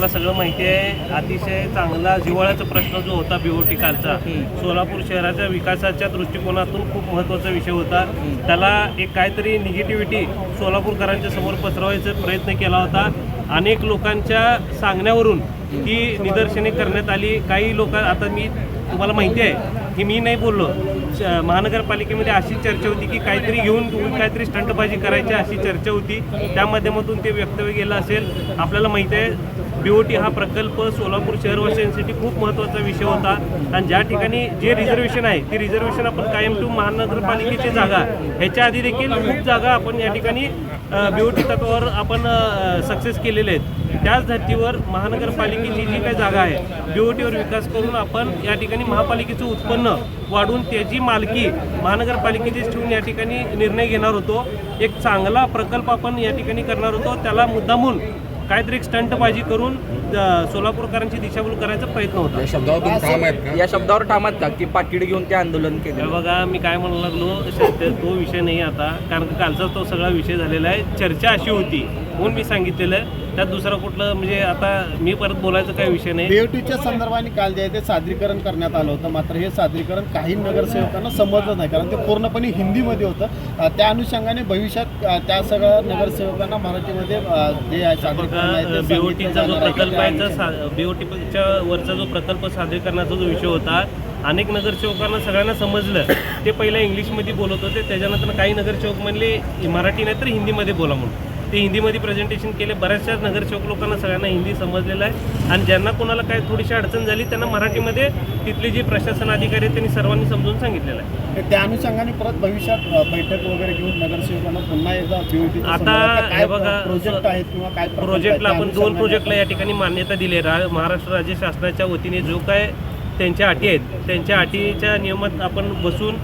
तुम्हाला सगळं माहिती आहे, अतिशय चांगला जिव्हाळ्याचा प्रश्न जो होता BOT कालचा, सोलापूर शहराच्या विकासाच्या दृष्टिकोनातून खूप महत्त्वाचा विषय होता. त्याला एक काहीतरी निगेटिव्हिटी सोलापूरकरांच्या समोर पसरवायचा प्रयत्न केला होता. अनेक लोकांच्या सांगण्यावरून ही निदर्शने करण्यात आली. काही लोक, आता मी तुम्हाला माहिती आहे की मी नाही बोललो, महानगरपालिकेमध्ये अशी चर्चा होती की काहीतरी घेऊन काहीतरी स्टंटबाजी करायची अशी चर्चा होती. त्या माध्यमातून ते वक्तव्य केलं असेल. आपल्याला माहिती आहे BOT हा प्रकल्प सोलापूर शहरवासियांसाठी खूप महत्त्वाचा विषय होता. आणि ज्या ठिकाणी जे रिझर्वेशन आहे ते रिझर्वेशन आपण कायम ठेवून महानगरपालिकेची जागा, ह्याच्या आधी देखील खूप जागा आपण या ठिकाणी BOT तत्वावर आपण सक्सेस केलेले आहेत. त्याच धर्तीवर महानगरपालिकेची जी काही जागा आहे BOTवर विकास करून आपण या ठिकाणी महापालिकेचं उत्पन्न वाढवून त्याची मालकी महानगरपालिकेचीच ठेवून या ठिकाणी निर्णय घेणार होतो. एक चांगला प्रकल्प आपण या ठिकाणी करणार होतो. त्याला मुद्दामून काहीतरी एक स्टंटबाजी करून सोलापूरकरांची दिशाभूल करायचा प्रयत्न होता. या शब्दावर ठाम आहेत का की पाकिट घेऊन ते आंदोलन केलं? बघा, मी काय म्हणू लागलो, तो विषय नाही आता, कारण कालचा तो सगळा विषय झालेला आहे. चर्चा अशी होती म्हणून मी सांगितलेलं, त्यात दुसरं कुठलं म्हणजे आता मी परत बोलायचं काही विषय नाही. BOTच्या संदर्भाने काल जे आहे ते सादरीकरण करण्यात आलं होतं, मात्र हे सादरीकरण काही नगरसेवकांना समजलं नाही, कारण ते पूर्णपणे हिंदीमध्ये होतं. त्या अनुषंगाने भविष्यात त्या सगळ्या नगरसेवकांना मराठीमध्ये जे आहे सादरीकरण आहे ते BOTचा जो प्रकल्प आहे, BOTच्या वरचा जो प्रकल्प सादरीकरणाचा जो विषय होता, अनेक नगरसेवकांना सगळ्यांना समजलं. ते पहिला इंग्लिशमध्ये बोलत होते, त्याच्यानंतर काही नगरसेवक म्हणले मराठी नाही तर हिंदीमध्ये बोला म्हणून ते हिंदीमध्ये प्रेझेंटेशन केले. बऱ्याचशा नगरसेवक लोकांना सगळ्यांना हिंदी समजलेलं आहे. आणि ज्यांना कोणाला काय थोडीशी अडचण झाली त्यांना मराठीमध्ये तिथले जे प्रशासन अधिकारी आहेत त्यांनी सर्वांनी समजून सांगितलेलं आहे. त्या अनुषंगाने परत भविष्यात बैठक वगैरे घेऊन नगरसेवकांना पुन्हा एकदा BOT आता हे बघा, प्रोजेक्ट आहेत किंवा काय प्रोजेक्टला आपण 2 प्रोजेक्टला या ठिकाणी मान्यता दिली आहे. महाराष्ट्र राज्य शासनाच्या वतीने जो काय त्यांच्या अटी आहेत, त्यांच्या अटीच्या नियमात आपण बसून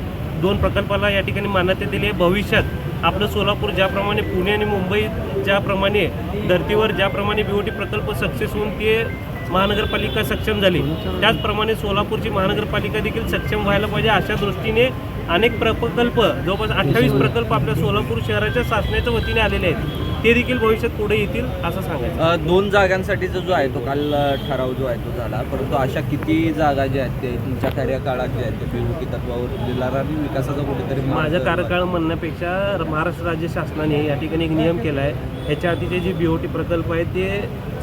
2 प्रकल्पाला या ठिकाणी मान्यता दिली आहे. भविष्यात आपलं सोलापूर ज्याप्रमाणे पुणे आणि मुंबई ज्याप्रमाणे धर्तीवर ज्याप्रमाणे BOT प्रकल्प सक्सेस होऊन ते महानगरपालिका सक्षम झाली, त्याचप्रमाणे सोलापूरची महानगरपालिका देखील सक्षम व्हायला पाहिजे. अशा दृष्टीने अनेक प्रकल्प, जवळपास 28 प्रकल्प आपल्या सोलापूर शहराच्या शासनाच्या वतीने आलेले आहेत. ते देखील भविष्यात पुढे येतील असं सांगायचं. 2 जागांसाठीचा जो आहे तो काल ठराव जो आहे तो झाला, परंतु अशा किती जागा ज्या आहेत ते तुमच्या कार्यकाळात ज्या आहेत ते BOT तत्वावर दिला आणि विकासाचा कुठेतरी माझ्या कार्यकाळ म्हणण्यापेक्षा महाराष्ट्र राज्य शासनाने या ठिकाणी एक नियम केला आहे. ह्याच्या आधीचे जे BOT प्रकल्प आहेत ते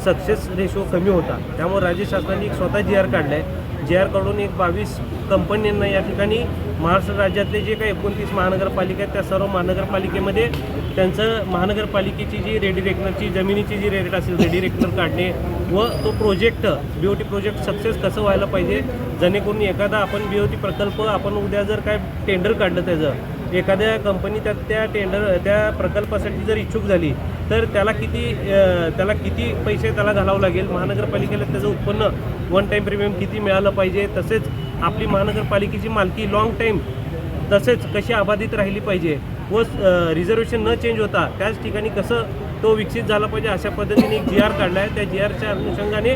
सक्सेस रेशो कमी होता, त्यामुळे राज्य शासनाने एक स्वतः GR काढला आहे. GR काढून एक 22 कंपन्यांना या ठिकाणी महाराष्ट्र राज्यातले जे काही 29 महानगरपालिका आहेत त्या सर्व महानगरपालिकेमध्ये त्यांचं महानगरपालिकेची जी रेडी रेकनरची जमिनीची जी रेट असेल रेडी रेकनर काढणे व तो प्रोजेक्ट BOT प्रोजेक्ट सक्सेस कसं व्हायला पाहिजे, जेणेकरून एखादा आपण BOT प्रकल्प आपण उद्या जर काय टेंडर काढलं त्याचं, एखाद्या कंपनी त्या प्रकल्पासाठी जर इच्छुक झाली तर त्याला किती पैसे त्याला घालावं लागेल, महानगरपालिकेला त्याचं उत्पन्न वन टाईम प्रीमियम किती मिळालं पाहिजे, तसेच आपली महानगरपालिकेची मालकी लॉंग टाईम तसेच कशी अबाधित राहिली पाहिजे व रिझर्वेशन न चेंज होता त्याच ठिकाणी कसं तो विकसित झाला पाहिजे, अशा पद्धतीने एक GR काढला आहे. त्या GRच्या अनुषंगाने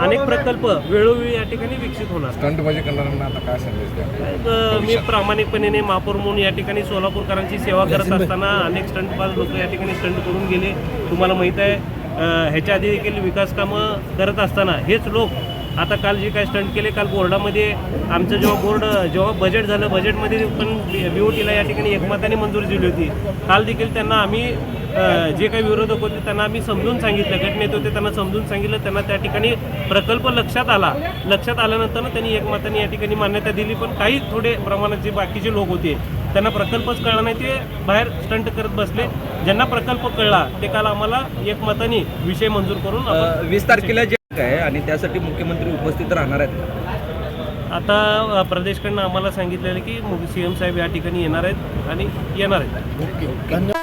अनेक प्रकल्प वेळोवेळी या ठिकाणी विकसित होणार. स्टंटबाजी करणाऱ्यांना आता काय संदेश द्या? मी प्रामाणिकपणे महापौर म्हणून या ठिकाणी सोलापूरकरांची सेवा करत असताना अनेक स्टंटबाज लोक या ठिकाणी स्टंट करून गेले. तुम्हाला माहीत आहे, ह्याच्या आधी देखील विकास कामं करत असताना हेच लोक आता काल जे काय स्टंट केले, काल बोर्डामध्ये आमचं जेव्हा बजेट झालं, बजेटमध्ये पण BOTला या ठिकाणी एकमताने मंजुरी दिली होती. काल देखील त्यांना आम्ही जे काही विरोधक होते त्यांना आम्ही समजून सांगितलं, गटनेते होते त्यांना समजून सांगितलं, त्यांना त्या ठिकाणी प्रकल्प लक्षात आल्यानंतर त्यांनी एकमताने या ठिकाणी मान्यता दिली. पण काही थोडे प्रमाणात जे बाकीचे लोक होते त्यांना प्रकल्पच कळला नाही, ते बाहेर स्टंट करत बसले. ज्यांना प्रकल्प कळला ते काल आम्हाला एकमताने विषय मंजूर करून 20 तारखेला जे आहे आणि त्यासाठी मुख्यमंत्री उपस्थित राहणार आहेत. आता प्रदेशकडनं आम्हाला सांगितलेलं की CM साहेब या ठिकाणी येणार आहेत आणि येणार आहेत. ओके, धन्यवाद.